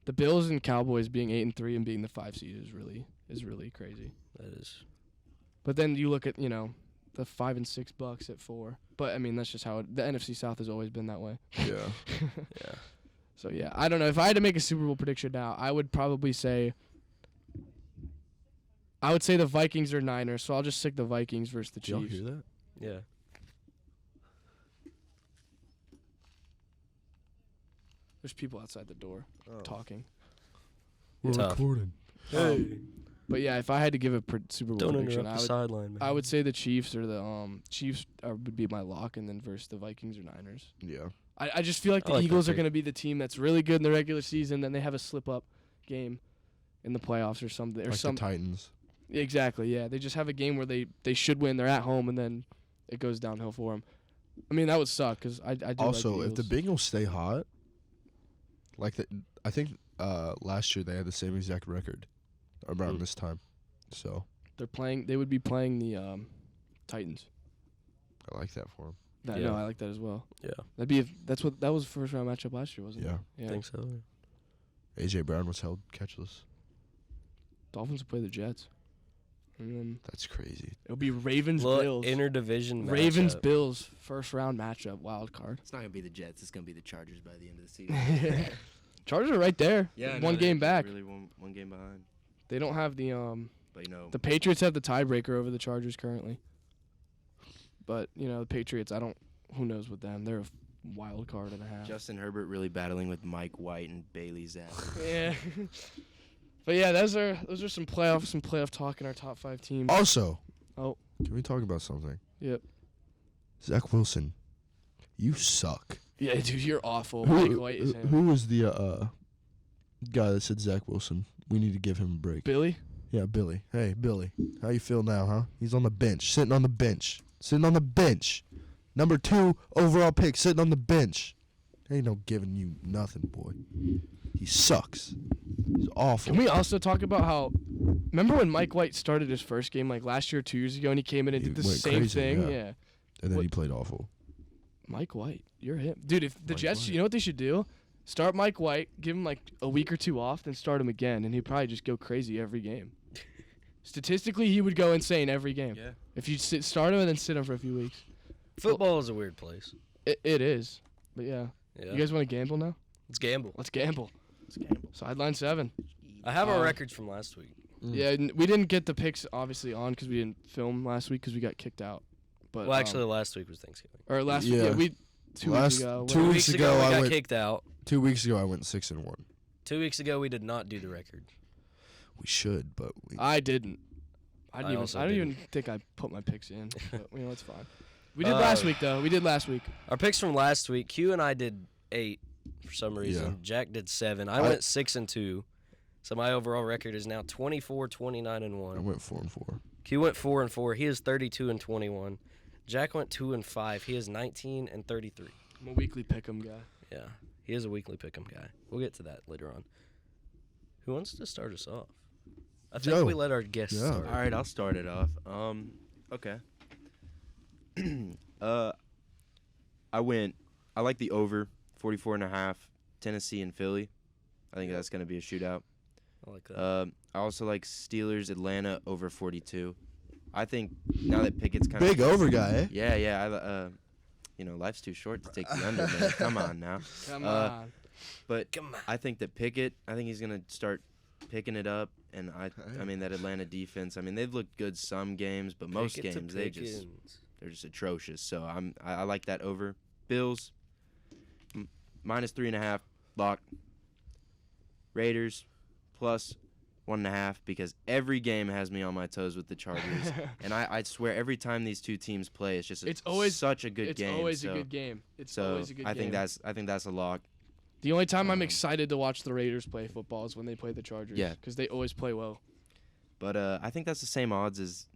the Bills and Cowboys being 8-3 and being the 5 seed is really crazy. That is. But then you look at the 5 and 6 Bucks at 4. But I mean that's just how the NFC South has always been that way. Yeah. Yeah. So yeah, I don't know. If I had to make a Super Bowl prediction now, I would probably say. I would say the Vikings or Niners, so I'll just stick the Vikings versus the Did y'all Chiefs. hear that? Yeah. There's people outside the door talking. We're Tough. recording. Hey. But yeah, if I had to give a Super Bowl Don't prediction, interrupt the sideline, man. I would say the Chiefs or the Chiefs would be my lock, and then versus the Vikings or Niners. Yeah. I just feel like the I like that Eagles are pick. going to be the team that's really good in the regular season, then they have a slip-up game in the playoffs or something. Or Like the Titans. Exactly, yeah. They just have a game where they should win. They're at home, and then it goes downhill for them. I mean, that would suck because I do Also, like if the Bengals stay hot, I think last year they had the same exact record around this time. So They would be playing the Titans. I like that for him. No, I like that as well. Yeah. That was the first round matchup last year, wasn't Yeah. it? I think so. AJ Brown was held catchless. Dolphins will play the Jets. And then That's crazy. it'll be Ravens Look, Bills. interdivision Ravens matchup. Bills first round matchup, wild card. It's not gonna be the Jets. It's gonna be the Chargers by the end of the season. Chargers are right there. Yeah, I know, one they're game just back. Really, one game behind. They don't have the But the Patriots have the tiebreaker over the Chargers currently. But the Patriots, who knows with them? They're a wild card and a half. Justin Herbert really battling with Mike White and Bailey Zapp. Yeah. But yeah, those are some playoff talk in our top 5 teams. Also, Oh. can we talk about something? Yep. Zach Wilson, you suck. Yeah, dude, you're awful. Mike White is him. Who was the guy that said Zach Wilson? We need to give him a break. Billy? Yeah, Billy. Hey, Billy. How you feel now, huh? He's on the bench. Sitting on the bench. Number 2 overall pick sitting on the bench. Ain't no giving you nothing, boy. He sucks. He's awful. Can we also talk about how? Remember when Mike White started his first game like last year, 2 years ago, and he came in and He did the went same crazy, thing? yeah. Yeah. And then What- he played awful. Mike White, you're him, dude. If the Mike Jets, White. you know what they should do? Start Mike White, give him like a week or 2 off, then start him again, and he'd probably just go crazy every game. Statistically, he would go insane every game. Yeah. If you start him and then sit him for a few weeks. Football is a weird place. It is. But yeah. Yeah. You guys want to gamble now? Let's gamble. Let's gamble. Let's gamble. Sideline 7. I have our Um, records from last week. Yeah, we didn't get the picks obviously on because we didn't film last week because we got kicked out. But Well, actually, last week was Thanksgiving. or last week, Yeah. yeah, we 2 weeks Last ago. 2 when- weeks ago, we I got went- kicked out. 2 weeks ago, I went 6-1. 2 weeks ago, we did not do the record. We should, but we. I didn't. I I also don't even didn't. think I put my picks in. But it's fine. We did last week though. We did last week. Our picks from last week, Q and I did 8 for some reason. Yeah. Jack did 7. I went 6-2. So my overall record is now 24, 29, and I 1. went 4-4. Q went 4-4. He is 32 and 21. Jack went 2-5. He is 19 and 33. I'm a weekly pick'em guy. Yeah, he is a weekly pick'em guy. We'll get to that later on. Who wants to start us off? I think Joe. we let our guests Yeah. start. All right, I'll start it off. Okay. I like the over 44.5, Tennessee and Philly. I think that's going to be a shootout. I like that. I also like Steelers Atlanta over 42. I think now that Pickett's kind Big of over guy, eh? Yeah. Life's too short to take the under, man. Come on now. Come Uh, on. But Come on. I think that Pickett, he's going to start picking it up. And I mean, that Atlanta defense, they've looked good some games, but most Pickett to games Pickens. they're just atrocious. So I like that over. Bills minus 3.5 lock. Raiders plus 1.5 because every game has me on my toes with the Chargers. And I swear every time these two teams play, it's just such a good game. It's always a good game. It's So always a good I game. think that's a lock. The only time I'm excited to watch the Raiders play football is when they play the Chargers. Yeah. Because they always play well. But I think that's the same odds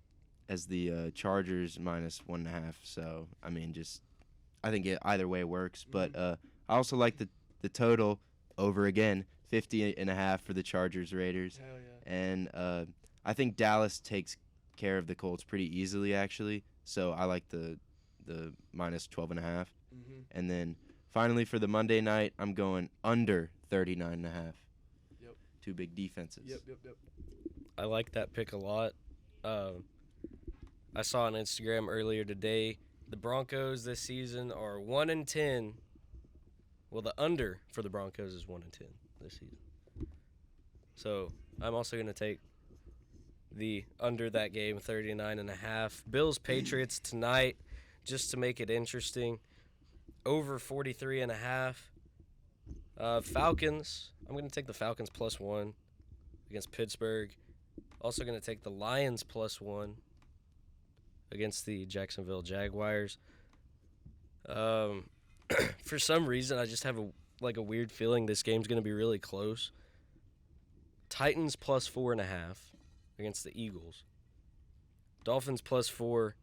as the Chargers minus 1.5. So I think either way works. But I also like the total over again, 50.5 for the Chargers Raiders. Hell yeah. And I think Dallas takes care of the Colts pretty easily actually. So I like the minus 12.5. Mm-hmm. And then finally for the Monday night, I'm going under 39.5. Yep. Two big defenses. Yep. I like that pick a lot. I saw on Instagram earlier today, the Broncos this season are 1-10. Well, the under for the Broncos is 1-10 this season. So I'm also going to take the under that game, 39.5. Bills Patriots tonight, just to make it interesting. Over 43.5. Falcons. I'm going to take the Falcons +1 against Pittsburgh. Also going to take the Lions +1 against the Jacksonville Jaguars. For some reason, I just have a weird feeling this game's going to be really close. Titans +4.5 against the Eagles. Dolphins +4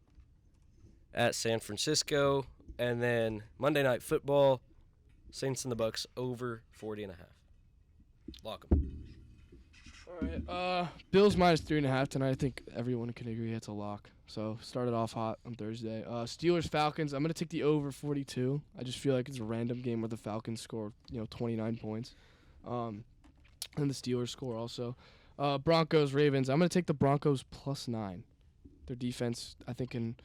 at San Francisco. And then Monday Night Football, Saints and the Bucks over 40.5. Lock 'em. All right. Bills minus 3.5 tonight. I think everyone can agree it's a lock. So started off hot on Thursday. Steelers Falcons. I'm gonna take the over 42. I just feel like it's a random game where the Falcons score 29 points, and the Steelers score also. Broncos Ravens. I'm gonna take the Broncos +9. Their defense I think can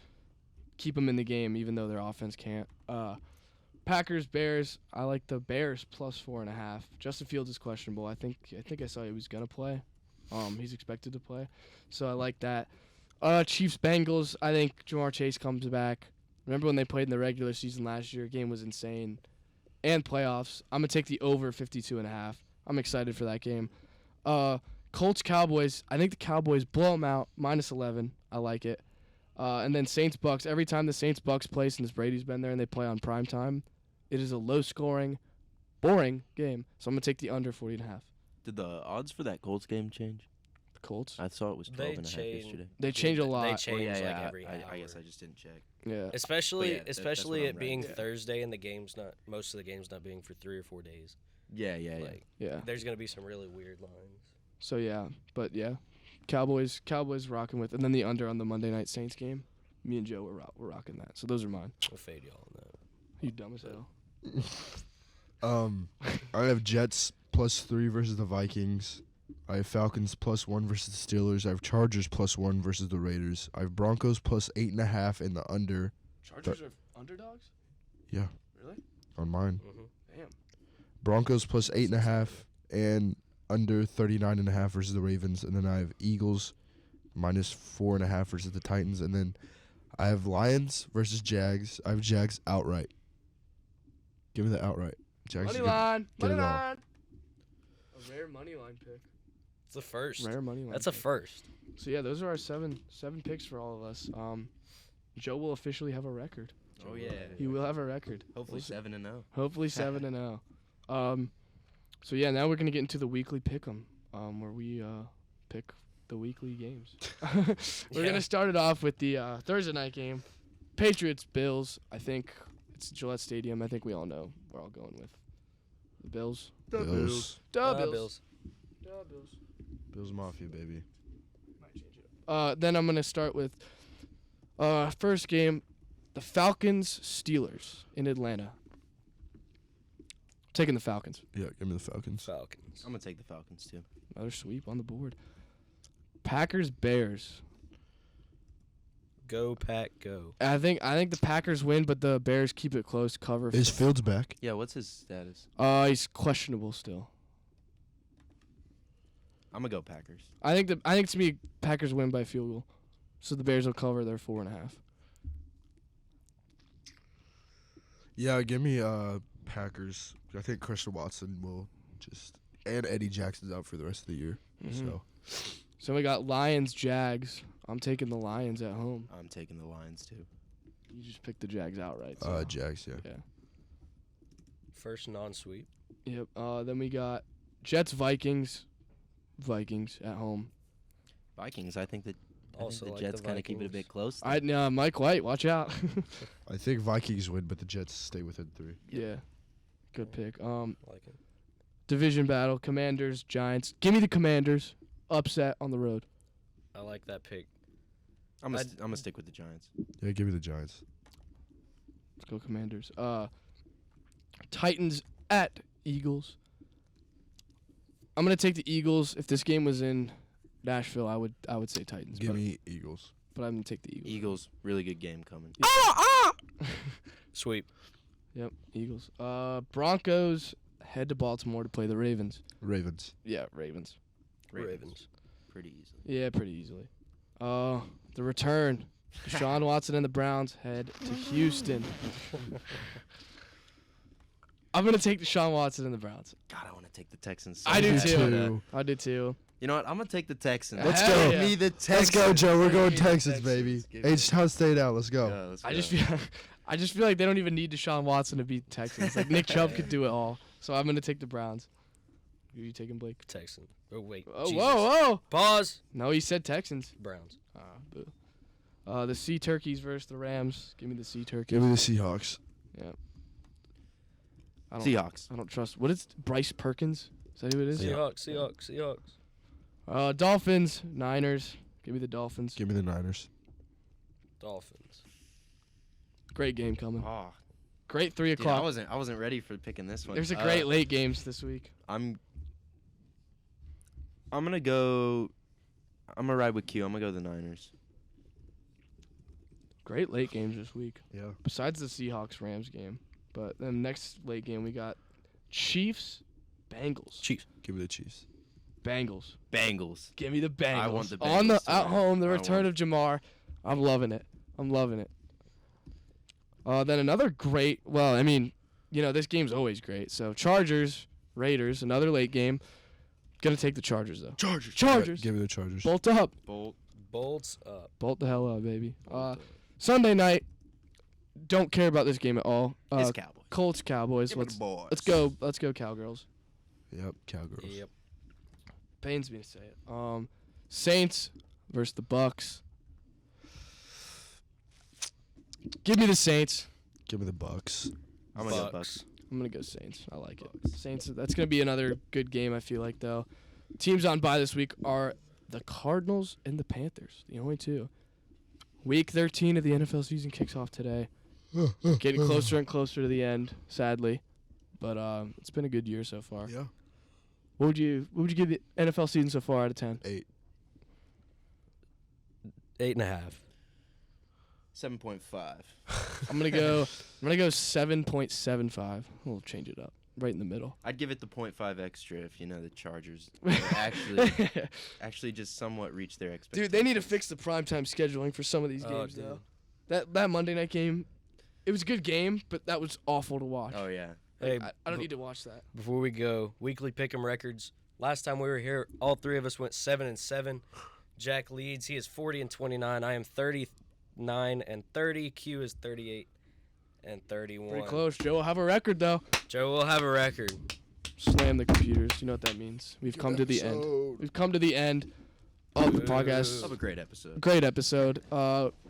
keep them in the game even though their offense can't. Packers Bears. I like the Bears +4.5. Justin Fields is questionable. I think I saw he was gonna play. He's expected to play, so I like that. Chiefs Bengals. I think Jamar Chase comes back. Remember when they played in the regular season last year? Game was insane, and playoffs. I'm gonna take the over 52.5. I'm excited for that game. Colts Cowboys. I think the Cowboys blow them out -11. I like it. And then Saints Bucks. Every time the Saints Bucks play since Brady's been there and they play on prime time, it is a low scoring, boring game. So I'm gonna take the under 40.5. Did the odds for that Colts game change? The Colts. I saw it was 12.5 yesterday. They change a lot. They change like yeah, every hour. I guess I just didn't check. Yeah. Especially But yeah, that's what it I'm being writing. Thursday and the game's not most of the games not being for 3 or 4 days. Yeah. Like Yeah. there's gonna be some really weird lines. So yeah, but yeah, Cowboys rocking with, and then the under on the Monday night Saints game. Me and Joe we're rocking that. So those are mine. We'll fade y'all on that. You dumb as hell. I have Jets +3 versus the Vikings. I have Falcons +1 versus the Steelers. I have Chargers +1 versus the Raiders. I have Broncos +8.5 in the under Chargers are underdogs. Yeah. Really? on mine. Mm-hmm. Damn. Broncos +8.5 and under 39.5 versus the Ravens, and then I have Eagles -4.5 versus the Titans, and then I have Lions versus Jags. I have Jags outright. Give me the outright. Jags Money get- line. get Money it all. line. A rare money line pick. It's the first. Rare money line. That's a pick. first. So yeah, those are our seven picks for all of us. Joe will officially have a record. Oh yeah. He will have a record. Hopefully We'll see. 7-0. Hopefully 7-0. So yeah, now we're gonna get into the weekly pick'em, where we pick the weekly games. We're Yeah. gonna start it off with the Thursday night game, Patriots Bills. I think it's Gillette Stadium. I think we all know we're all going with the Bills. Bills. Duh, Bills. Bills. Duh, Bills. Bills Mafia, baby. Might change it up. Then I'm gonna start with first game, the Falcons Steelers in Atlanta. Taking the Falcons. Yeah, give me the Falcons. Falcons. I'm gonna take the Falcons too. Another sweep on the board. Packers Bears. Go Pack, go. I think the Packers win, but the Bears keep it close. Cover. Is Fields back? Yeah, what's his status? He's questionable still. I'm gonna go Packers. I think to me Packers win by field goal, so the Bears will cover their 4.5. Yeah, give me Packers. I think Christian Watson will and Eddie Jackson's out for the rest of the year. Mhm. So So we got Lions Jags. I'm taking the Lions at home. I'm taking the Lions too. You just picked the Jags outright. So. Jags, yeah. Yeah. First non-sweep. Yep. Then we got Jets Vikings. Vikings at home. Vikings. I think that Also the like Jets the kind of keep it a Vikings. bit close. Mike White, watch out. I think Vikings win, but the Jets stay within 3. Yeah. Good pick. Like it. Division battle, Commanders, Giants. Give me the Commanders. Upset on the road. I like that pick. I'm gonna stick with the Giants. Yeah, give me the Giants. Let's go Commanders. Titans at Eagles. I'm gonna take the Eagles. If this game was in Nashville, I would say Titans. Give me Eagles. But I'm gonna take the Eagles. Eagles, really good game coming. Sweep. Yep, Eagles. Broncos head to Baltimore to play the Ravens. Ravens. Yeah, Ravens. Ravens. Pretty easily. Yeah, pretty easily. The return. Deshaun Watson and the Browns head to Houston. I'm going to take Deshaun Watson and the Browns. God, I want to take the Texans. so I do bad. too. I do too. You know what? I'm gonna take the Texans. Let's go. Give me the Let's Texans. go, Joe. We're going Give me the Texans, baby. Give me H-Town stayed out. Let's go. Yeah, let's I go. just feel like they don't even need Deshaun Watson to beat the Texans. Like Nick Chubb could do it all. So I'm going to take the Browns. Who are you taking, Blake? Texans. Oh wait. Oh, Jesus. whoa. Pause. No, he said Texans. Browns. Boo. The Sea Turkeys versus the Rams. Give me the Sea Turkeys. Give me the Seahawks. Seahawks. I don't trust. What is Bryce Perkins? Is that who it is? Yeah. Seahawks. Dolphins, Niners. Give me the Dolphins. Give me the Niners. Dolphins. Great game coming. Oh, Great 3 dude, o'clock. I wasn't ready for picking this one. There's a great late games this week. I'm gonna go. I'm gonna ride with Q. I'm gonna go the Niners. Great late games this week. Yeah. Besides the Seahawks-Rams game. But then next late game we got Chiefs, Bengals. Chiefs. Give me the Chiefs. Bengals. Bengals. Give me the Bengals. I want the On the Bengals to at win. home, the I return want- of Jamar. I'm loving it. Then another great. Well, I mean, this game's always great. So Chargers, Raiders, another late game. Gonna take the Chargers though. Chargers. Give me the Chargers. Bolt up. Bolts up. Bolt the hell up, baby. Sunday night. Don't care about this game at all. It's Cowboys. Colts, Cowboys. Give it the boys. Let's go, Cowgirls. Yep. Cowgirls. Yep. Pains me to say it. Saints versus the Bucks. Give me the Saints. Give me the Bucks. I'm gonna go Bucks. Bucks. I'm gonna go Saints. I like it. Saints. That's gonna be another good game. I feel like though. Teams on bye this week are the Cardinals and the Panthers. The only two. Week 13 of the NFL season kicks off today. Getting closer and closer to the end, sadly. But it's been a good year so far. Yeah. What would you give the NFL season so far out of 10? 8. 8.5. 7.5. I'm gonna go 7.75. We'll change it up. Right in the middle. I'd give it the 0.5 extra if the Chargers actually just somewhat reach their expectations. Dude, they need to fix the primetime scheduling for some of these games dude. though. That Monday night game, it was a good game, but that was awful to watch. Oh yeah. Hey, I don't need to watch that. Before we go, weekly pick'em records. Last time we were here, all three of us went 7-7. Jack leads. He is 40-29. I am 39-30. Q is 38-31. Pretty close. Joe will have a record though. Joe will have a record. Slam the computers. You know what that means. We've come to the end. We've come to the end of the podcast. Of a great episode. Great episode.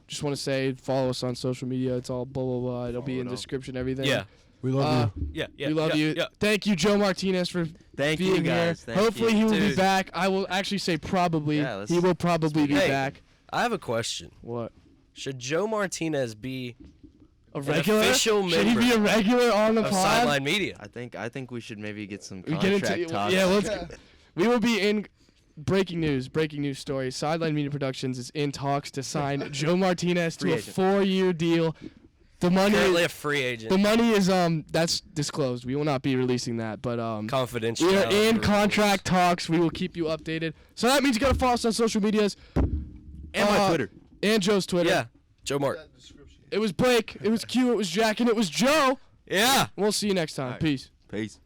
Just want to say, follow us on social media. It's all blah blah blah. It'll be in the description. Everything. Yeah. We love you. Yeah. We love you. Yeah. Thank you, Joe Martinez, for Thank being you guys. here. Thank Hopefully you. he will be Dude. back. I will actually say probably. Yeah, He will probably be Hey. back. I have a question. What? Should Joe Martinez be A regular? official Should he member be a regular on the of pod? Sideline Media? I think we should maybe get some We get contract into talks. yeah. We will be in breaking news story. Sideline Media Productions is in talks to sign Joe Martinez to Free a agent. 4-year deal. The money. Currently a free agent. The money is that's disclosed. We will not be releasing that, but Confidential. we are in contract talks. We will keep you updated. So that means you gotta follow us on social medias And my Twitter. and Joe's Twitter. Yeah. Joe Mart. It was Blake. It was Q. It was Jack, and it was Joe. Yeah. We'll see you next time. All right. Peace. Peace.